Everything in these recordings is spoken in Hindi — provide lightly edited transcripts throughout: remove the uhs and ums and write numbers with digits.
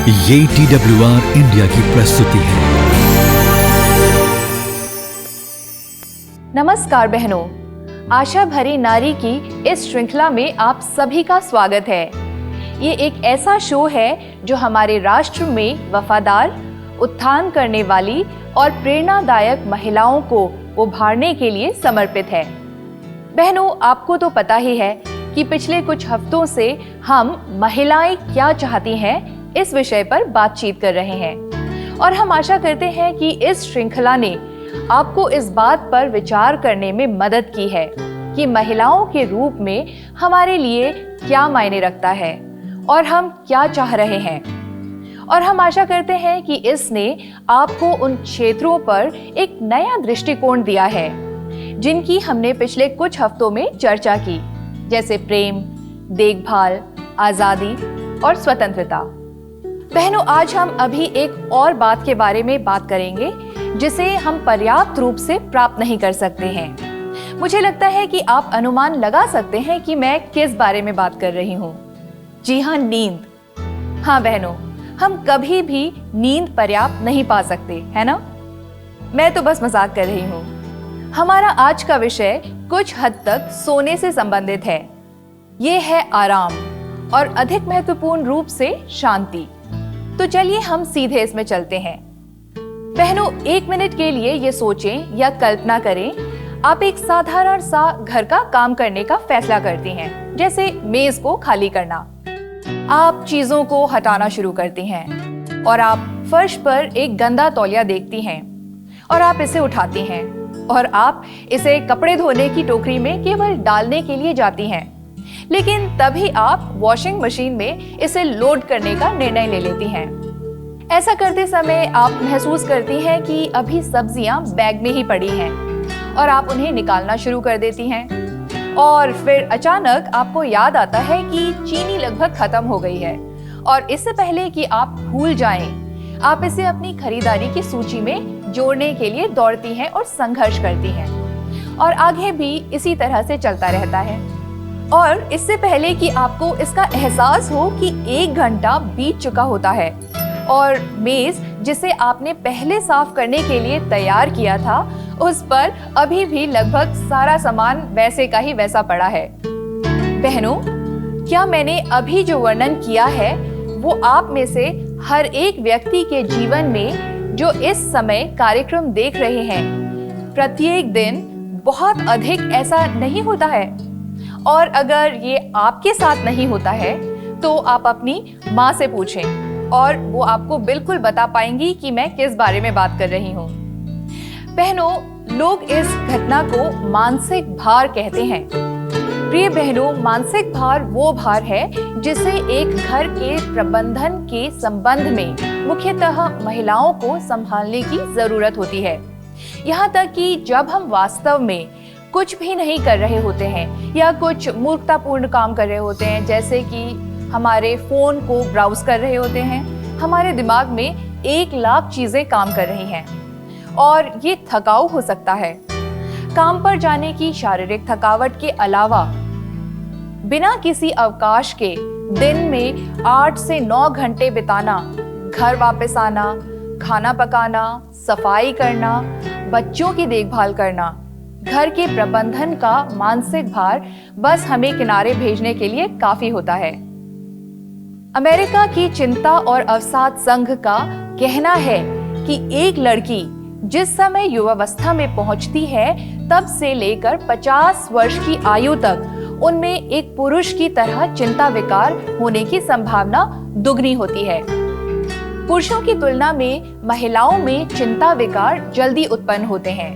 ये TWR इंडिया की प्रस्तुति है। नमस्कार बहनों, आशा भरी नारी की इस श्रृंखला में आप सभी का स्वागत है। ये एक ऐसा शो है जो हमारे राष्ट्र में वफादार, उत्थान करने वाली और प्रेरणादायक महिलाओं को उभारने के लिए समर्पित है। बहनों, आपको तो पता ही है कि पिछले कुछ हफ्तों से हम महिलाएं क्या चाहती हैं इस विषय पर बातचीत कर रहे हैं और हम आशा करते हैं कि इस श्रृंखला ने आपको इस बात पर विचार करने में मदद की है कि महिलाओं के रूप में हमारे लिए क्या मायने रखता है और हम क्या चाह रहे हैं। और हम आशा करते हैं कि इसने आपको उन क्षेत्रों पर एक नया दृष्टिकोण दिया है जिनकी हमने पिछले कुछ हफ्तों में चर्चा की, जैसे प्रेम, देखभाल, आजादी और स्वतंत्रता। बहनों, आज हम अभी एक और बात के बारे में बात करेंगे जिसे हम पर्याप्त रूप से प्राप्त नहीं कर सकते हैं। मुझे लगता है कि आप अनुमान लगा सकते हैं कि मैं किस बारे में बात कर रही हूँ। जी हाँ, नींद। हाँ बहनों, हम कभी भी नींद पर्याप्त नहीं पा सकते, है ना? मैं तो बस मजाक कर रही हूँ। हमारा आज का विषय कुछ हद तक सोने से संबंधित है। ये है आराम और अधिक महत्वपूर्ण रूप से शांति। तो चलिए हम सीधे इसमें चलते हैं। बहनों, एक मिनट के लिए ये सोचें या कल्पना करें, आप एक साधारण सा घर का काम करने का फैसला करती हैं, जैसे मेज को खाली करना। आप चीजों को हटाना शुरू करती हैं और आप फर्श पर एक गंदा तौलिया देखती हैं और आप इसे उठाती हैं और आप इसे कपड़े धोने की टोकरी में केवल डालने के लिए जाती हैं। लेकिन तभी आप वॉशिंग मशीन में इसे लोड करने का निर्णय ले लेती हैं। ऐसा करते समय आप महसूस करती हैं कि अभी सब्जियां बैग में ही पड़ी हैं और आप उन्हें निकालना शुरू कर देती हैं। और फिर अचानक आपको याद आता है कि चीनी लगभग खत्म हो गई है और इससे पहले कि आप भूल जाएं, आप इसे अपनी खरीदारी की सूची में जोड़ने के लिए दौड़ती हैं और संघर्ष करती हैं। और आगे भी इसी तरह से चलता रहता है। और इससे पहले कि आपको इसका एहसास हो कि 1 घंटा बीत चुका होता है और मेज जिसे आपने पहले साफ करने के लिए तैयार किया था, उस पर अभी भी लगभग सारा सामान वैसे का ही वैसा पड़ा है। बहनों, क्या मैंने अभी जो वर्णन किया है वो आप में से हर एक व्यक्ति के जीवन में जो इस समय कार्यक्रम देख रहे हैं, प्रत्येक दिन बहुत अधिक ऐसा नहीं होता है? और अगर ये आपके साथ नहीं होता है तो आप अपनी माँ से पूछें और वो आपको बिल्कुल बता पाएंगी कि मैं किस बारे में बात कर रही हूँ। बहनों, लोग इस घटना को मानसिक भार कहते हैं। प्रिय बहनों, मानसिक भार वो भार है जिसे एक घर के प्रबंधन के संबंध में मुख्यतः महिलाओं को संभालने की जरूरत होती है। यहाँ तक कि जब हम वास्तव में कुछ भी नहीं कर रहे होते हैं या कुछ मूर्खतापूर्ण काम कर रहे होते हैं, जैसे कि हमारे फोन को ब्राउज कर रहे होते हैं, हमारे दिमाग में 1 लाख चीजें काम कर रही हैं और ये थकाऊ हो सकता है। काम पर जाने की शारीरिक थकावट के अलावा बिना किसी अवकाश के दिन में 8 से 9 घंटे बिताना, घर वापस आना, खाना पकाना, सफाई करना, बच्चों की देखभाल करना, घर के प्रबंधन का मानसिक भार बस हमें किनारे भेजने के लिए काफी होता है। अमेरिका की चिंता और अवसाद संघ का कहना है कि एक लड़की जिस समय युवावस्था में पहुंचती है तब से लेकर 50 वर्ष की आयु तक उनमें एक पुरुष की तरह चिंता विकार होने की संभावना दुगनी होती है। पुरुषों की तुलना में महिलाओं में चिंता विकार जल्दी उत्पन्न होते हैं।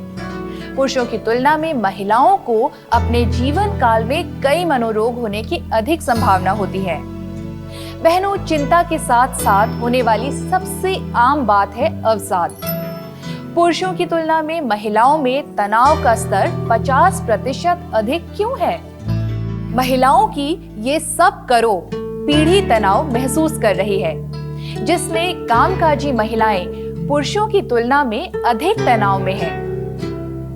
पुरुषों की तुलना में महिलाओं को अपने जीवन काल में कई मनोरोग होने की अधिक संभावना होती है। बहनों, चिंता के साथ साथ होने वाली सबसे आम बात है अवसाद। पुरुषों की तुलना में महिलाओं में तनाव का स्तर 50% अधिक क्यों है? महिलाओं की ये सब करो पीढ़ी तनाव महसूस कर रही है, जिसमें कामकाजी महिलाएं पुरुषों की तुलना में अधिक तनाव में हैं।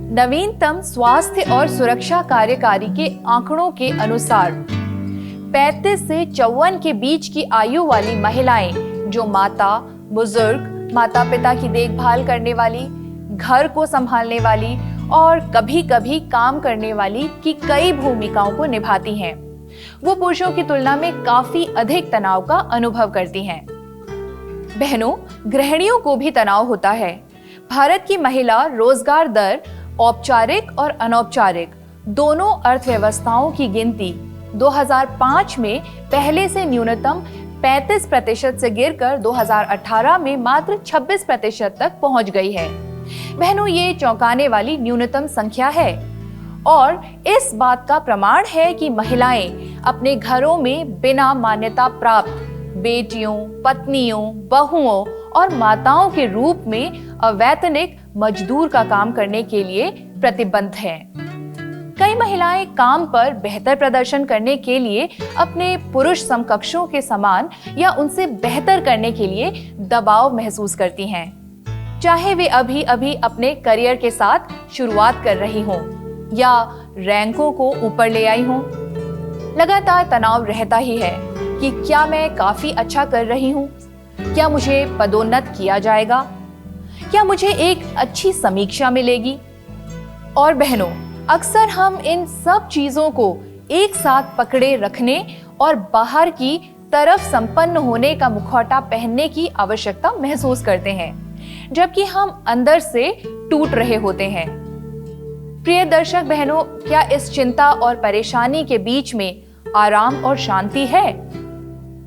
नवीनतम स्वास्थ्य और सुरक्षा कार्यकारी के आंकड़ों के अनुसार 35 से 54 के बीच की आयु वाली महिलाएं जो माता, बुजुर्ग, माता पिता की देखभाल करने वाली, घर को संभालने वाली और कभी कभी काम करने वाली की कई भूमिकाओं को निभाती हैं। वो पुरुषों की तुलना में काफी अधिक तनाव का अनुभव करती हैं। बहनों, गृहिणियों को भी तनाव होता है। भारत की महिला रोजगार दर औपचारिक और अनौपचारिक दोनों अर्थव्यवस्थाओं की गिनती 2005 में पहले से न्यूनतम 35% से गिरकर 2018 में मात्र 26% तक पहुंच गई है। बहनों, ये चौंकाने वाली न्यूनतम संख्या है और इस बात का प्रमाण है कि महिलाएं अपने घरों में बिना मान्यता प्राप्त बेटियों, पत्नियों, बहुओं और माताओं के रूप में अवैतनिक मजदूर का काम करने के लिए प्रतिबद्ध हैं। कई महिलाएं काम पर बेहतर प्रदर्शन करने के लिए अपने पुरुष समकक्षों के समान या उनसे बेहतर करने के लिए दबाव महसूस करती हैं, चाहे वे अभी अभी अपने करियर के साथ शुरुआत कर रही हों या रैंकों को ऊपर ले आई हों। लगातार तनाव रहता ही है कि क्या मैं काफी अच्छा कर रही हूँ, क्या मुझे पदोन्नत किया जाएगा, क्या मुझे एक अच्छी समीक्षा मिलेगी। और बहनों, अक्सर हम इन सब चीजों को एक साथ पकड़े रखने और बाहर की तरफ संपन्न होने का मुखौटा पहनने की आवश्यकता महसूस करते हैं, जबकि हम अंदर से टूट रहे होते हैं। प्रिय दर्शक बहनों, क्या इस चिंता और परेशानी के बीच में आराम और शांति है?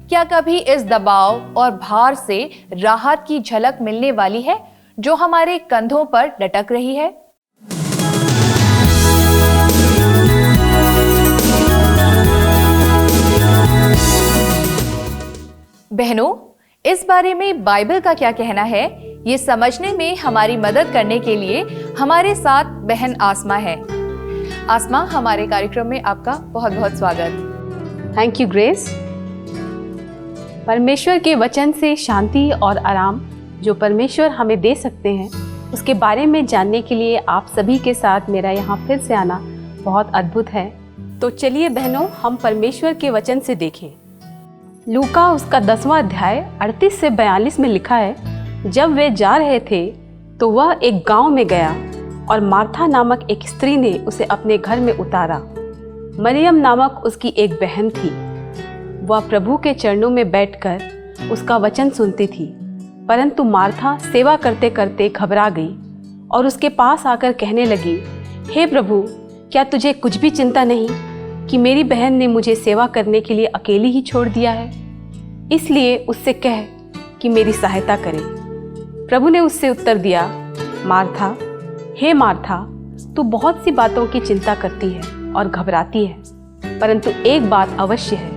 क्या कभी इस दबाव और भार से राहत की झलक मिलने वाली है जो हमारे कंधों पर लटक रही है? बहनों, इस बारे में बाइबल का क्या कहना है, ये समझने में हमारी मदद करने के लिए हमारे साथ बहन आसमा है। आसमा, हमारे कार्यक्रम में आपका बहुत बहुत स्वागत। Thank you grace. परमेश्वर के वचन से शांति और आराम जो परमेश्वर हमें दे सकते हैं, उसके बारे में जानने के लिए आप सभी के साथ मेरा यहाँ फिर से आना बहुत अद्भुत है। तो चलिए बहनों, हम परमेश्वर के वचन से देखें। लूका उसका 10वां अध्याय 38 से 42 में लिखा है, जब वे जा रहे थे तो वह एक गांव में गया और मार्था नामक एक स्त्री ने उसे अपने घर में उतारा। मरियम नामक उसकी एक बहन थी। वह प्रभु के चरणों में बैठकर उसका वचन सुनती थी, परंतु मार्था सेवा करते करते घबरा गई और उसके पास आकर कहने लगी, हे प्रभु, क्या तुझे कुछ भी चिंता नहीं कि मेरी बहन ने मुझे सेवा करने के लिए अकेली ही छोड़ दिया है? इसलिए उससे कह कि मेरी सहायता करे। प्रभु ने उससे उत्तर दिया, मार्था, हे मार्था, तू बहुत सी बातों की चिंता करती है और घबराती है, परंतु एक बात अवश्य है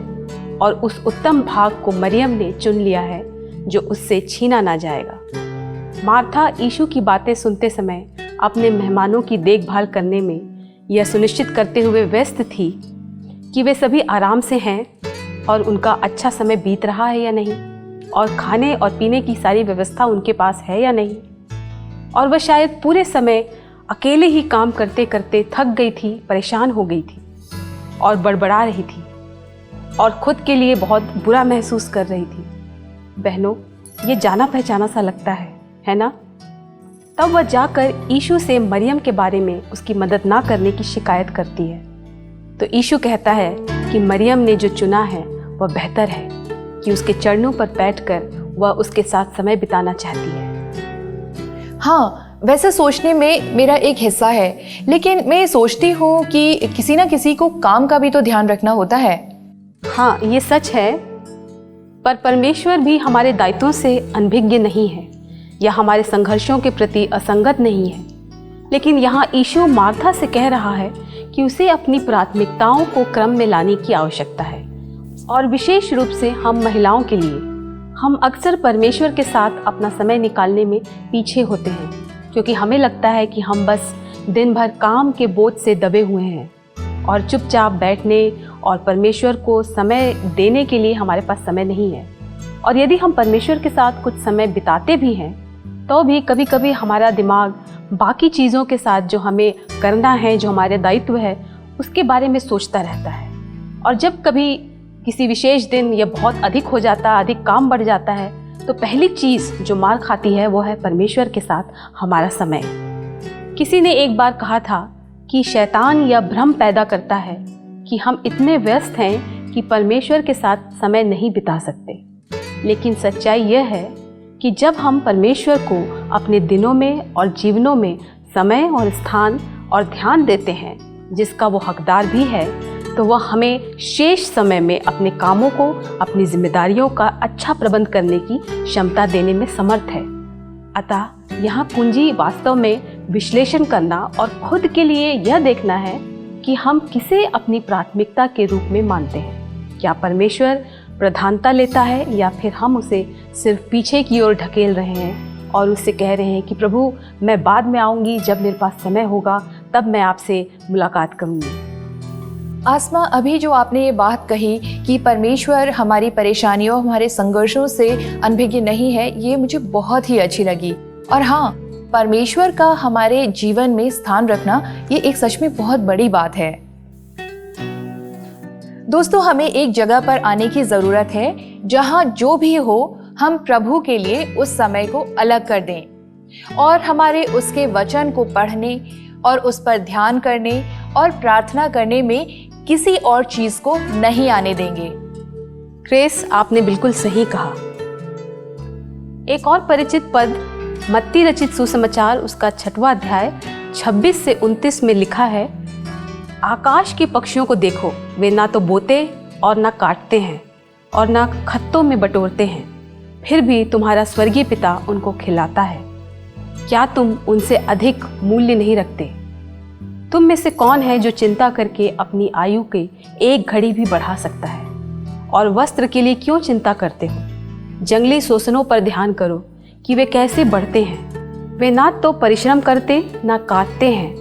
और उस उत्तम भाग को मरियम ने चुन लिया है जो उससे छीना ना जाएगा। मार्था यीशु की बातें सुनते समय अपने मेहमानों की देखभाल करने में यह सुनिश्चित करते हुए व्यस्त थी कि वे सभी आराम से हैं और उनका अच्छा समय बीत रहा है या नहीं, और खाने और पीने की सारी व्यवस्था उनके पास है या नहीं। और वह शायद पूरे समय अकेले ही काम करते करते थक गई थी, परेशान हो गई थी और बड़बड़ा रही थी और खुद के लिए बहुत बुरा महसूस कर रही थी। बहनों, ये जाना पहचाना सा लगता है ना? तब वह जाकर यीशु से मरियम के बारे में उसकी मदद ना करने की शिकायत करती है। तो यीशु कहता है कि मरियम ने जो चुना है वह बेहतर है, कि उसके चरणों पर बैठकर वह उसके साथ समय बिताना चाहती है। हाँ, वैसे सोचने में मेरा एक हिस्सा है, लेकिन मैं सोचती हूँ कि किसी ना किसी को काम का भी तो ध्यान रखना होता है। हाँ, ये सच है, पर परमेश्वर भी हमारे दायित्वों से अनभिज्ञ नहीं है या हमारे संघर्षों के प्रति असंगत नहीं है। लेकिन यहाँ यीशु मार्था से कह रहा है कि उसे अपनी प्राथमिकताओं को क्रम में लाने की आवश्यकता है, और विशेष रूप से हम महिलाओं के लिए। हम अक्सर परमेश्वर के साथ अपना समय निकालने में पीछे होते हैं, क्योंकि हमें लगता है कि हम बस दिन भर काम के बोझ से दबे हुए हैं और चुपचाप बैठने और परमेश्वर को समय देने के लिए हमारे पास समय नहीं है। और यदि हम परमेश्वर के साथ कुछ समय बिताते भी हैं, तो भी कभी कभी हमारा दिमाग बाकी चीज़ों के साथ जो हमें करना है, जो हमारे दायित्व है, उसके बारे में सोचता रहता है। और जब कभी किसी विशेष दिन यह बहुत अधिक हो जाता है, अधिक काम बढ़ जाता है, तो पहली चीज़ जो मार खाती है वो है परमेश्वर के साथ हमारा समय। किसी ने एक बार कहा था कि शैतान यह भ्रम पैदा करता है कि हम इतने व्यस्त हैं कि परमेश्वर के साथ समय नहीं बिता सकते। लेकिन सच्चाई यह है कि जब हम परमेश्वर को अपने दिनों में और जीवनों में समय और स्थान और ध्यान देते हैं जिसका वो हकदार भी है, तो वह हमें शेष समय में अपने कामों को, अपनी जिम्मेदारियों का अच्छा प्रबंध करने की क्षमता देने में समर्थ है। अतः यहाँ कुंजी वास्तव में विश्लेषण करना और खुद के लिए यह देखना है कि हम किसे अपनी प्राथमिकता के रूप में मानते हैं। क्या परमेश्वर प्रधानता लेता है या फिर हम उसे सिर्फ पीछे की ओर ढकेल रहे हैं और उससे कह रहे हैं कि प्रभु मैं बाद में आऊँगी, जब मेरे पास समय होगा तब मैं आपसे मुलाकात करूँगी। आसमा, अभी जो आपने ये बात कही कि परमेश्वर हमारी परेशानियों, हमारे संघर्षों से अनभिज्ञ नहीं है, ये मुझे बहुत ही अच्छी लगी। और हाँ, परमेश्वर का हमारे जीवन में स्थान रखना ये एक सच में बहुत बड़ी बात है। दोस्तों, हमें एक जगह पर आने की ज़रूरत है जहाँ जो भी हो हम प्रभु के लिए उस समय को अलग कर दें और हमारे उसके वचन को पढ़ने और उस पर ध्यान करने और प्रार्थना करने में किसी और चीज को नहीं आने देंगे। क्रेस, आपने बिल्कुल सही कहा। एक और परिचित पद मत्ती रचित सुसमाचार उसका 6वां अध्याय 26 से 29 में लिखा है, आकाश के पक्षियों को देखो, वे ना तो बोते और ना काटते हैं और ना खत्तों में बटोरते हैं, फिर भी तुम्हारा स्वर्गीय पिता उनको खिलाता है। क्या तुम उनसे अधिक मूल्य नहीं रखते? तुम में से कौन है जो चिंता करके अपनी आयु के एक घड़ी भी बढ़ा सकता है? और वस्त्र के लिए क्यों चिंता करते हो? जंगली सोसनों पर ध्यान करो कि वे कैसे बढ़ते हैं। वे ना तो परिश्रम करते ना काटते हैं।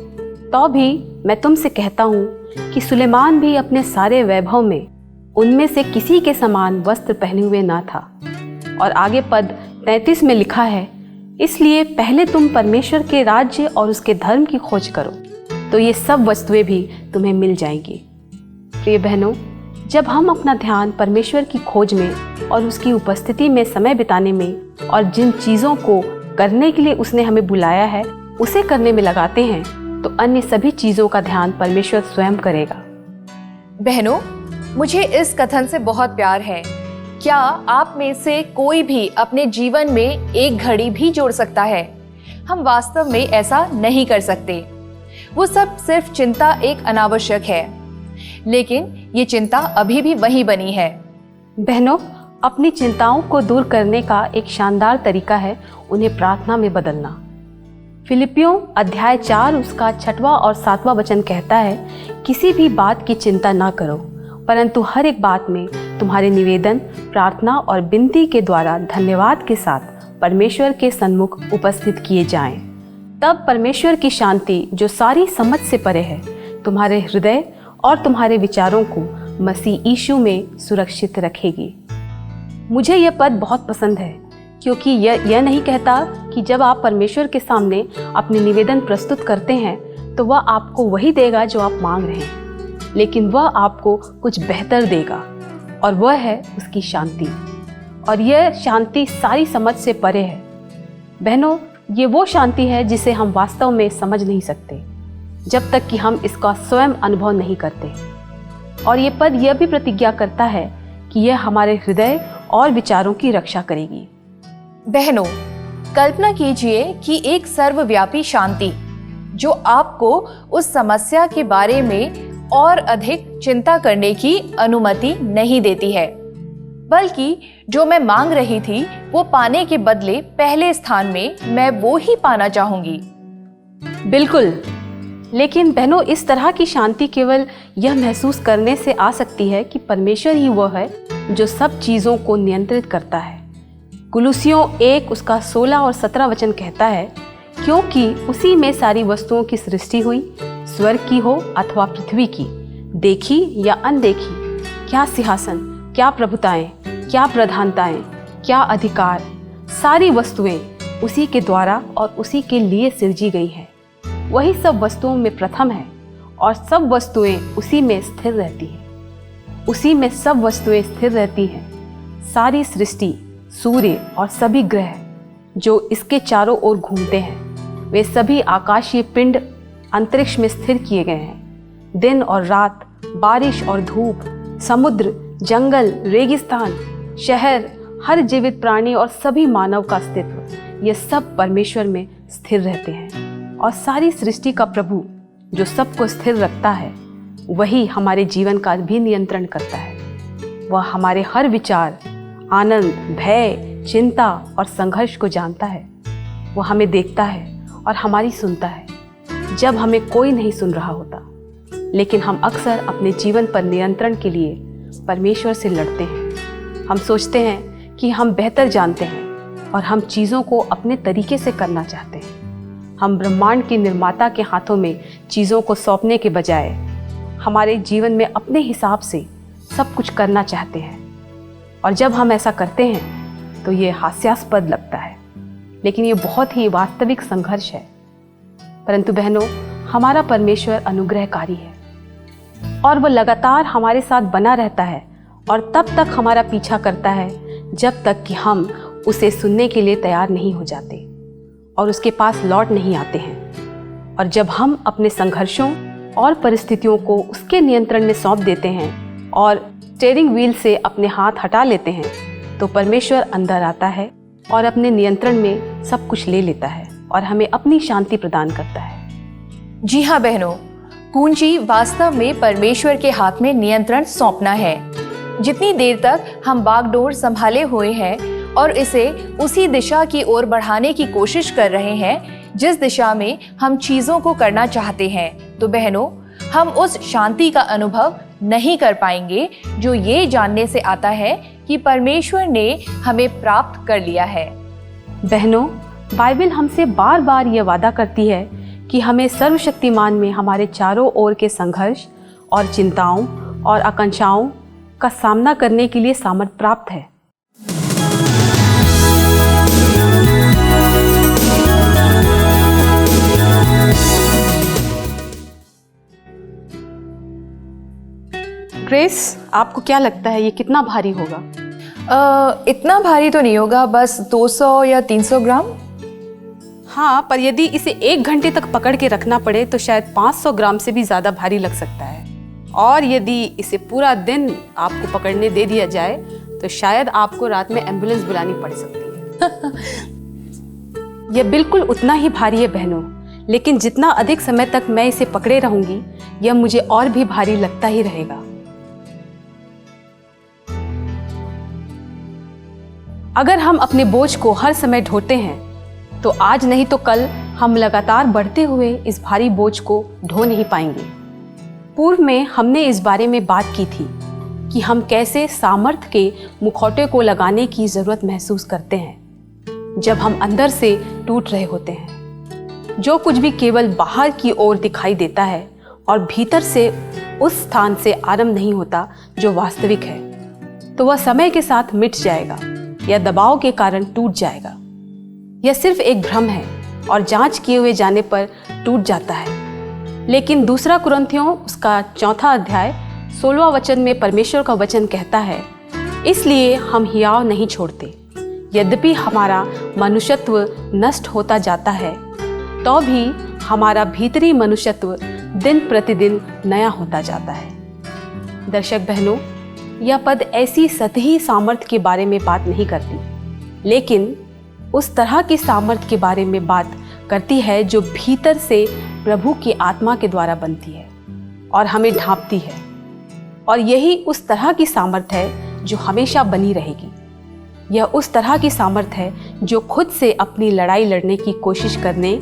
तो भी मैं तुमसे कहता हूँ कि सुलेमान भी अपने सारे वैभव में उनमें से किसी के समान वस्त्र पहने हुए ना था। और आगे पद 33 में लिखा है, इसलिए पहले तुम परमेश्वर के राज्य और उसके धर्म की खोज करो, तो ये सब वस्तुएं भी तुम्हें मिल जाएंगी। प्रिय बहनों, जब हम अपना ध्यान परमेश्वर की खोज में और उसकी उपस्थिति में समय बिताने में और जिन चीज़ों को करने के लिए उसने हमें बुलाया है उसे करने में लगाते हैं, तो अन्य सभी चीज़ों का ध्यान परमेश्वर स्वयं करेगा। बहनों, मुझे इस कथन से बहुत प्यार है। क्या आप में से कोई भी अपने जीवन में एक घड़ी भी जोड़ सकता है? हम वास्तव में ऐसा नहीं कर सकते। वो सब सिर्फ चिंता एक अनावश्यक है, लेकिन ये चिंता अभी भी वहीं बनी है। बहनों, अपनी चिंताओं को दूर करने का एक शानदार तरीका है उन्हें प्रार्थना में बदलना। फिलिपियों अध्याय 4 उसका 6वां और 7वां वचन कहता है, किसी भी बात की चिंता ना करो, परंतु हर एक बात में तुम्हारे निवेदन, प्रार्थना और विनती के द्वारा धन्यवाद के साथ परमेश्वर के सन्मुख उपस्थित किए जाएं। तब परमेश्वर की शांति जो सारी समझ से परे है, तुम्हारे हृदय और तुम्हारे विचारों को मसीह यीशु में सुरक्षित रखेगी। मुझे यह पद बहुत पसंद है, क्योंकि यह नहीं कहता कि जब आप परमेश्वर के सामने अपने निवेदन प्रस्तुत करते हैं तो वह आपको वही देगा जो आप मांग रहे हैं, लेकिन वह आपको कुछ बेहतर देगा, और वह है उसकी शांति। और यह शांति सारी समझ से परे है। बहनों, ये वो शांति है जिसे हम वास्तव में समझ नहीं सकते जब तक कि हम इसका स्वयं अनुभव नहीं करते। और ये पद यह भी प्रतिज्ञा करता है कि यह हमारे हृदय और विचारों की रक्षा करेगी। बहनों, कल्पना कीजिए कि एक सर्वव्यापी शांति जो आपको उस समस्या के बारे में और अधिक चिंता करने की अनुमति नहीं देती है, बल्कि जो मैं मांग रही थी वो पाने के बदले पहले स्थान में मैं वो ही पाना चाहूंगी। बिल्कुल, लेकिन बहनों, इस तरह की शांति केवल यह महसूस करने से आ सकती है कि परमेश्वर ही वह है जो सब चीज़ों को नियंत्रित करता है। कुलुसियों 1 उसका 16 और 17 वचन कहता है, क्योंकि उसी में सारी वस्तुओं की सृष्टि हुई, स्वर्ग की हो अथवा पृथ्वी की, देखी या अनदेखी, क्या सिंहासन, क्या प्रभुताएं, क्या प्रधानताएं, क्या अधिकार, सारी वस्तुएं उसी के द्वारा और उसी के लिए सृजी गई हैं। वही सब वस्तुओं में प्रथम है और सब वस्तुएं उसी में स्थिर रहती हैं। उसी में सब वस्तुएं स्थिर रहती हैं। सारी सृष्टि सूर्य और सभी ग्रह जो इसके चारों ओर घूमते हैं, वे सभी आकाशीय पिंड अंतरिक्ष में स्थिर किए गए हैं। दिन और रात, बारिश और धूप, समुद्र, जंगल, रेगिस्तान, शहर, हर जीवित प्राणी और सभी मानव का अस्तित्व, ये सब परमेश्वर में स्थिर रहते हैं। और सारी सृष्टि का प्रभु जो सबको स्थिर रखता है, वही हमारे जीवन का भी नियंत्रण करता है। वह हमारे हर विचार, आनंद, भय, चिंता और संघर्ष को जानता है। वह हमें देखता है और हमारी सुनता है जब हमें कोई नहीं सुन रहा होता। लेकिन हम अक्सर अपने जीवन पर नियंत्रण के लिए परमेश्वर से लड़ते हैं। हम सोचते हैं कि हम बेहतर जानते हैं और हम चीज़ों को अपने तरीके से करना चाहते हैं। हम ब्रह्मांड के निर्माता के हाथों में चीज़ों को सौंपने के बजाय हमारे जीवन में अपने हिसाब से सब कुछ करना चाहते हैं। और जब हम ऐसा करते हैं तो ये हास्यास्पद लगता है, लेकिन ये बहुत ही वास्तविक संघर्ष है। परंतु बहनों, हमारा परमेश्वर अनुग्रहकारी है और वह लगातार हमारे साथ बना रहता है और तब तक हमारा पीछा करता है जब तक कि हम उसे सुनने के लिए तैयार नहीं हो जाते और उसके पास लौट नहीं आते हैं। और जब हम अपने संघर्षों और परिस्थितियों को उसके नियंत्रण में सौंप देते हैं और स्टीयरिंग व्हील से अपने हाथ हटा लेते हैं, तो परमेश्वर अंदर आता है और अपने नियंत्रण में सब कुछ ले लेता है और हमें अपनी शांति प्रदान करता है। जी हाँ बहनों, कुंजी वास्तव में परमेश्वर के हाथ में नियंत्रण सौंपना है। जितनी देर तक हम बागडोर संभाले हुए हैं और इसे उसी दिशा की ओर बढ़ाने की कोशिश कर रहे हैं जिस दिशा में हम चीज़ों को करना चाहते हैं, तो बहनों, हम उस शांति का अनुभव नहीं कर पाएंगे जो ये जानने से आता है कि परमेश्वर ने हमें प्राप्त कर लिया है। बहनों, बाइबल हमसे बार बार यह वादा करती है कि हमें सर्वशक्तिमान में हमारे चारों ओर के संघर्ष और चिंताओं और आकांक्षाओं का सामना करने के लिए सामर्थ प्राप्त है। ग्रेस, आपको क्या लगता है ये कितना भारी होगा? इतना भारी तो नहीं होगा, बस 200 या 300 ग्राम। हाँ, पर यदि इसे 1 घंटे तक पकड़ के रखना पड़े तो शायद 500 ग्राम से भी ज़्यादा भारी लग सकता है। और यदि इसे पूरा दिन आपको पकड़ने दे दिया जाए तो शायद आपको रात में एम्बुलेंस बुलानी पड़ सकती है। यह बिल्कुल उतना ही भारी है बहनों, लेकिन जितना अधिक समय तक मैं इसे पकड़े रहूंगी, यह मुझे और भी भारी लगता ही रहेगा। अगर हम अपने बोझ को हर समय ढोते हैं तो आज नहीं तो कल हम लगातार बढ़ते हुए इस भारी बोझ को ढो नहीं पाएंगे। पूर्व में हमने इस बारे में बात की थी कि हम कैसे सामर्थ्य के मुखौटे को लगाने की ज़रूरत महसूस करते हैं जब हम अंदर से टूट रहे होते हैं। जो कुछ भी केवल बाहर की ओर दिखाई देता है और भीतर से उस स्थान से आरंभ नहीं होता जो वास्तविक है, तो वह समय के साथ मिट जाएगा या दबाव के कारण टूट जाएगा। यह सिर्फ एक भ्रम है और जांच किए हुए जाने पर टूट जाता है। लेकिन 2 कुरिन्थियों उसका 4 अध्याय 16वां वचन में परमेश्वर का वचन कहता है, इसलिए हम हियाव नहीं छोड़ते। यद्यपि हमारा मनुष्यत्व नष्ट होता जाता है, तो भी हमारा भीतरी मनुष्यत्व दिन प्रतिदिन नया होता जाता है। दर्शक बहनों, यह पद ऐसी सतही सामर्थ्य के बारे में बात नहीं करती, लेकिन उस तरह की सामर्थ्य के बारे में बात करती है जो भीतर से प्रभु की आत्मा के द्वारा बनती है और हमें ढांपती है। और यही उस तरह की सामर्थ्य है जो हमेशा बनी रहेगी। यह उस तरह की सामर्थ्य है जो खुद से अपनी लड़ाई लड़ने की कोशिश करने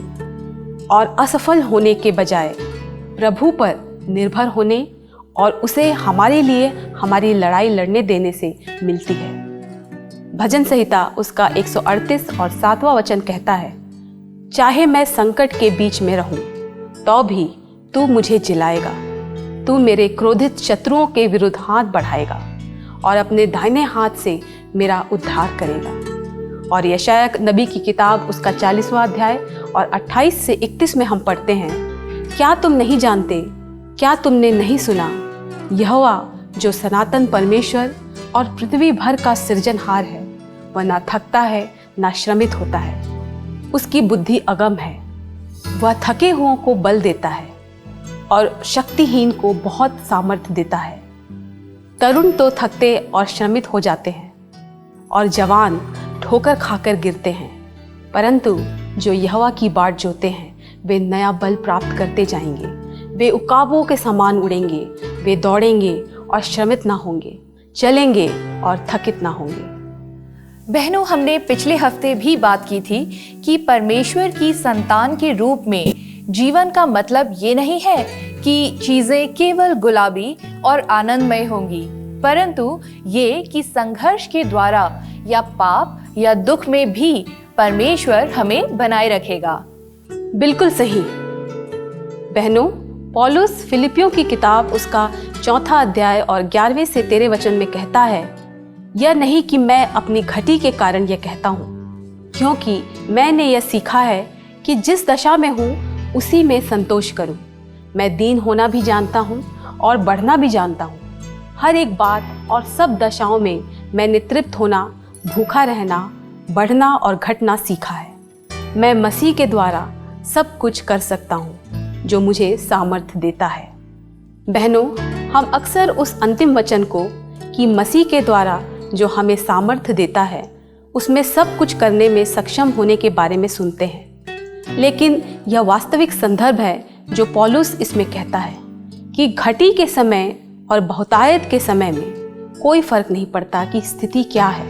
और असफल होने के बजाय प्रभु पर निर्भर होने और उसे हमारे लिए हमारी लड़ाई लड़ने देने से मिलती है। भजन संहिता उसका 138 और 7वां वचन कहता है, चाहे मैं संकट के बीच में रहूं, तो भी तू मुझे जिलाएगा। तू मेरे क्रोधित शत्रुओं के विरुद्ध हाथ बढ़ाएगा और अपने दाहिने हाथ से मेरा उद्धार करेगा। और यशायाह नबी की किताब उसका 40वां अध्याय और 28 से 31 में हम पढ़ते हैं, क्या तुम नहीं जानते, क्या तुमने नहीं सुना, यहोवा जो सनातन परमेश्वर और पृथ्वी भर का सृजनहार है, वह ना थकता है ना श्रमित होता है। उसकी बुद्धि अगम है, वह थके हुओं को बल देता है और शक्तिहीन को बहुत सामर्थ्य देता है। तरुण तो थकते और श्रमित हो जाते हैं और जवान ठोकर खाकर गिरते हैं, परंतु जो यहोवा की बाट जोते हैं वे नया बल प्राप्त करते जाएंगे। वे उकाबों के समान उड़ेंगे, वे दौड़ेंगे और श्रमित ना होंगे, चलेंगे और थकित ना होंगे। बहनों, हमने पिछले हफ्ते भी बात की थी कि परमेश्वर की संतान के रूप में जीवन का मतलब ये नहीं है कि चीजें केवल गुलाबी और आनंदमय होंगी, परंतु ये कि संघर्ष के द्वारा या पाप या दुख में भी परमेश्वर हमें बनाए रखेगा। बिल्कुल सही बहनों, पौलुस फिलिपियों की किताब उसका 4 अध्याय और 11वें से 13 वचन में कहता है, यह नहीं कि मैं अपनी घटी के कारण यह कहता हूँ, क्योंकि मैंने यह सीखा है कि जिस दशा में हूँ उसी में संतोष करूँ। मैं दीन होना भी जानता हूँ और बढ़ना भी जानता हूँ। हर एक बात और सब दशाओं में मैंने तृप्त होना, भूखा रहना, बढ़ना और घटना सीखा है। मैं मसीह के द्वारा सब कुछ कर सकता हूँ जो मुझे सामर्थ्य देता है। बहनों, हम अक्सर उस अंतिम वचन को कि मसीह के द्वारा जो हमें सामर्थ्य देता है उसमें सब कुछ करने में सक्षम होने के बारे में सुनते हैं, लेकिन यह वास्तविक संदर्भ है जो पौलुस इसमें कहता है कि घटी के समय और बहुतायत के समय में कोई फर्क नहीं पड़ता कि स्थिति क्या है।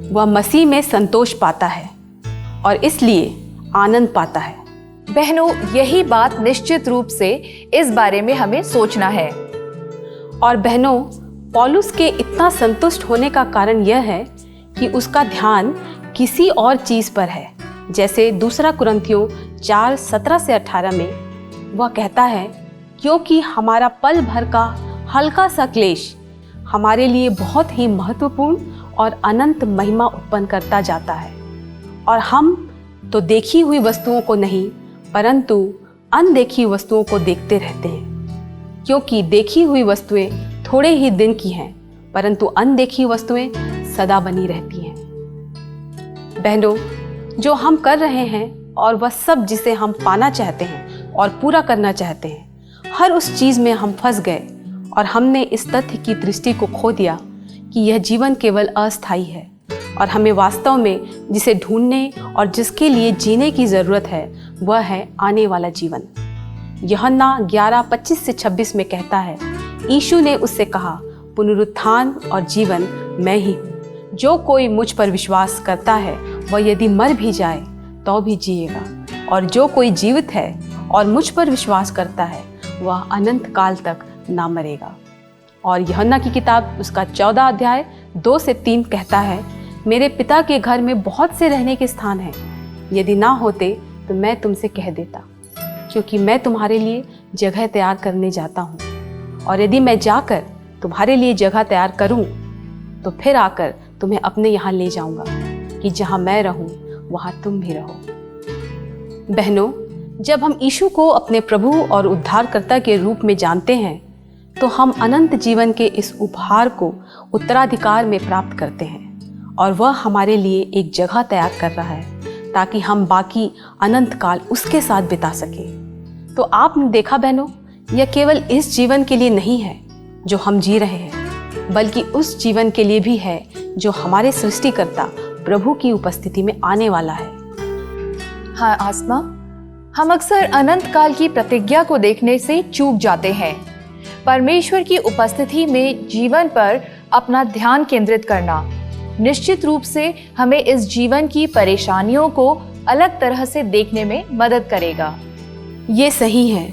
वह मसीह में संतोष पाता है और इसलिए आनंद पाता है। बहनों, यही बात निश्चित रूप से इस बारे में हमें सोचना है। और बहनों, पौलुस के इतना संतुष्ट होने का कारण यह है कि उसका ध्यान किसी और चीज पर है। जैसे 2 कुरिन्थियों 4:17 से 18 में वह कहता है, क्योंकि हमारा पल भर का हल्का सा क्लेश हमारे लिए बहुत ही महत्वपूर्ण और अनंत महिमा उत्पन्न करता जाता है। और हम तो देखी हुई वस्तुओं को नहीं परंतु अनदेखी वस्तुओं को देखते रहते हैं, क्योंकि देखी हुई वस्तुएं थोड़े ही दिन की हैं, परंतु अनदेखी वस्तुएं सदा बनी रहती हैं। बहनों, जो हम कर रहे हैं और वह सब जिसे हम पाना चाहते हैं और पूरा करना चाहते हैं, हर उस चीज में हम फंस गए और हमने इस तथ्य की दृष्टि को खो दिया कि यह जीवन केवल अस्थायी है और हमें वास्तव में जिसे ढूंढने और जिसके लिए जीने की जरूरत है वह है आने वाला जीवन। यूहन्ना 11:25 से 26 में कहता है, यीशु ने उससे कहा, पुनरुत्थान और जीवन मैं ही हूँ। जो कोई मुझ पर विश्वास करता है वह यदि मर भी जाए तो भी जिएगा, और जो कोई जीवित है और मुझ पर विश्वास करता है वह अनंत काल तक ना मरेगा। और यूहन्ना की किताब उसका 14 अध्याय 2 से 3 कहता है, मेरे पिता के घर में बहुत से रहने के स्थान हैं, यदि ना होते तो मैं तुमसे कह देता, क्योंकि मैं तुम्हारे लिए जगह तैयार करने जाता हूँ। और यदि मैं जाकर तुम्हारे लिए जगह तैयार करूँ तो फिर आकर तुम्हें अपने यहाँ ले जाऊँगा, कि जहाँ मैं रहूँ वहाँ तुम भी रहो। बहनों, जब हम यीशु को अपने प्रभु और उद्धारकर्ता के रूप में जानते हैं तो हम अनंत जीवन के इस उपहार को उत्तराधिकार में प्राप्त करते हैं, और वह हमारे लिए एक जगह तैयार कर रहा है ताकि हम बाकी अनंत काल उसके साथ बिता सकें। तो आपने देखा बहनों, यह केवल इस जीवन के लिए नहीं है जो हम जी रहे हैं, बल्कि उस जीवन के लिए भी है जो हमारे सृष्टिकर्ता प्रभु की उपस्थिति में आने वाला है। हाँ आसमा, हम अक्सर अनंत काल की प्रतिज्ञा को देखने से चूक जाते हैं। परमेश्वर की उपस्थिति में जीवन पर अपना ध्यान केंद्रित करना निश्चित रूप से हमें इस जीवन की परेशानियों को अलग तरह से देखने में मदद करेगा। ये सही है।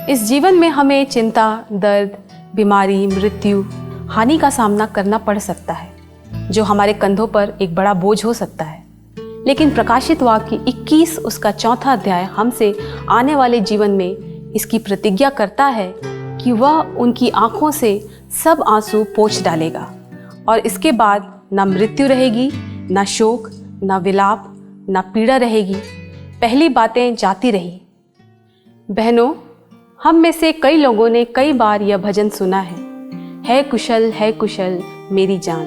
इस जीवन में हमें चिंता, दर्द, बीमारी, मृत्यु, हानि का सामना करना पड़ सकता है, जो हमारे कंधों पर एक बड़ा बोझ हो सकता है। लेकिन प्रकाशित वाक्य 21 उसका 4 अध्याय हमसे आने वाले जीवन में इसकी प्रतिज्ञा करता है कि वह उनकी आंखों से सब आंसू पोंछ डालेगा, और इसके बाद ना मृत्यु रहेगी, ना शोक, ना विलाप, ना पीड़ा रहेगी। पहली बातें जाती रही। बहनों, हम में से कई लोगों ने कई बार यह भजन सुना है कुशल मेरी जान।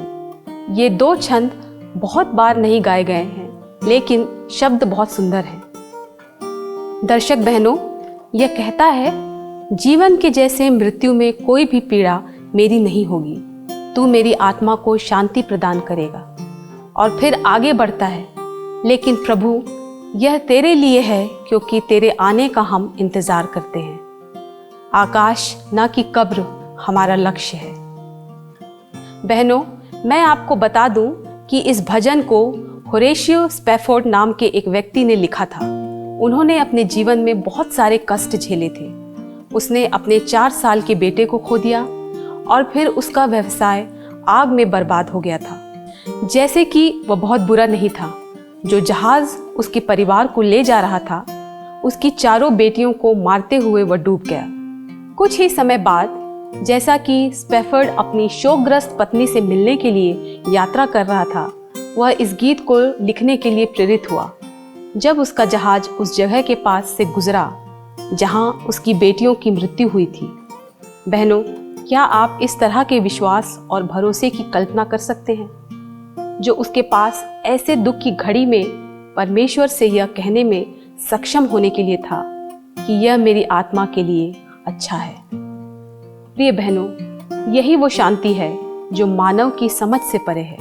ये 2 छंद बहुत बार नहीं गाए गए हैं, लेकिन शब्द बहुत सुंदर हैं। दर्शक बहनों, यह कहता है, जीवन के जैसे मृत्यु में कोई भी पीड़ा मेरी नहीं होगी, तू मेरी आत्मा को शांति प्रदान करेगा। और फिर आगे बढ़ता है, लेकिन प्रभु यह तेरे लिए है, क्योंकि तेरे आने का हम इंतजार करते हैं। आकाश ना कि कब्र हमारा लक्ष्य है। बहनों, मैं आपको बता दूं कि इस भजन को होरेशियो स्पैफोर्ड नाम के एक व्यक्ति ने लिखा था। उन्होंने अपने जीवन में बहुत सारे कष्ट झेले थे। उसने अपने 4 साल के बेटे को खो दिया और फिर उसका व्यवसाय आग में बर्बाद हो गया था। जैसे कि वह बहुत बुरा नहीं था। जो जहाज उसके परिवार को ले जा रहा था, उसकी 4 बेटियों को मारते हुए वह डूब गया। कुछ ही समय बाद, जैसा कि स्पैफोर्ड अपनी शोकग्रस्त पत्नी से मिलने के लिए यात्रा कर रहा था, वह इस गीत को लिखने के लिए प्रेरित हुआ। जब उसका जहाज उस जगह के पास से गुजरा जहां उसकी बेटियों की मृत्यु हुई थी। बहनों, क्या आप इस तरह के विश्वास और भरोसे की कल्पना कर सकते हैं, जो उसके पास ऐसे दुख की घड़ी में परमेश्वर से यह कहने में सक्षम होने के लिए था कि यह मेरी आत्मा के लिए अच्छा है। प्रिय बहनों, यही वो शांति है जो मानव की समझ से परे है,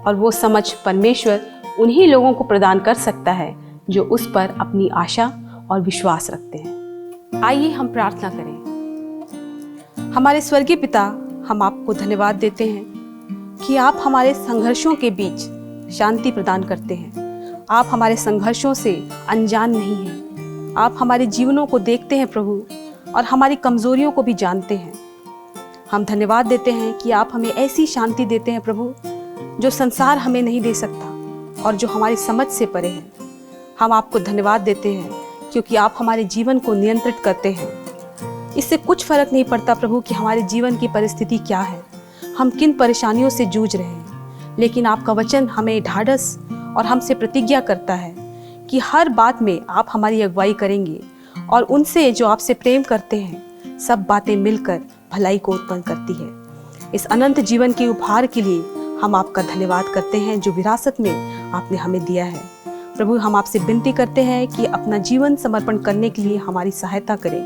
और वो समझ परमेश्वर उन्हीं लोगों को प्रदान कर सकता है जो उस पर अपनी आशा और विश्वास रखते हैं। आइए हम प्रार्थना करें। हमारे स्वर्गीय पिता, हम आपको धन्यवाद देते हैं कि आप हमारे संघर्षों के बीच शांति प्रदान करते हैं। आप हमारे संघर्षों से अनजान नहीं हैं। आप हमारे जीवनों को देखते हैं प्रभु, और हमारी कमजोरियों को भी जानते हैं। हम धन्यवाद देते हैं कि आप हमें ऐसी शांति देते हैं प्रभु, जो संसार हमें नहीं दे सकता और जो हमारी समझ से परे है। हम आपको धन्यवाद देते हैं क्योंकि आप हमारे जीवन को नियंत्रित करते हैं। इससे कुछ फर्क नहीं पड़ता प्रभु कि हमारे जीवन की परिस्थिति क्या है, हम किन परेशानियों से जूझ रहे हैं, लेकिन आपका वचन हमें ढाढ़स और हमसे प्रतिज्ञा करता है कि हर बात में आप हमारी अगुवाई करेंगे, और उनसे जो आपसे प्रेम करते हैं सब बातें मिलकर भलाई को उत्पन्न करती है। इस अनंत जीवन के उपहार के लिए हम आपका धन्यवाद करते हैं जो विरासत में आपने हमें दिया है। प्रभु, हम आपसे विनती करते हैं कि अपना जीवन समर्पण करने के लिए हमारी सहायता करें,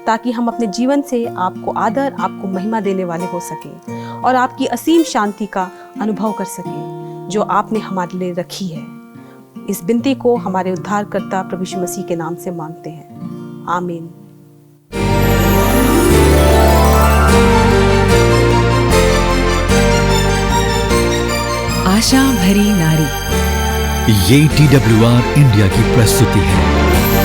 ताकि हम अपने जीवन से आपको आदर, आपको महिमा देने वाले हो सकें और आपकी असीम शांति का अनुभव कर सकें जो आपने हमारे लिए रखी है। इस विनती को हमारे उद्धारकर्ता प्रभु यीशु मसीह के नाम से मांगते हैं, आमीन। आशा भरी नारी, ये TWR इंडिया की प्रस्तुति है।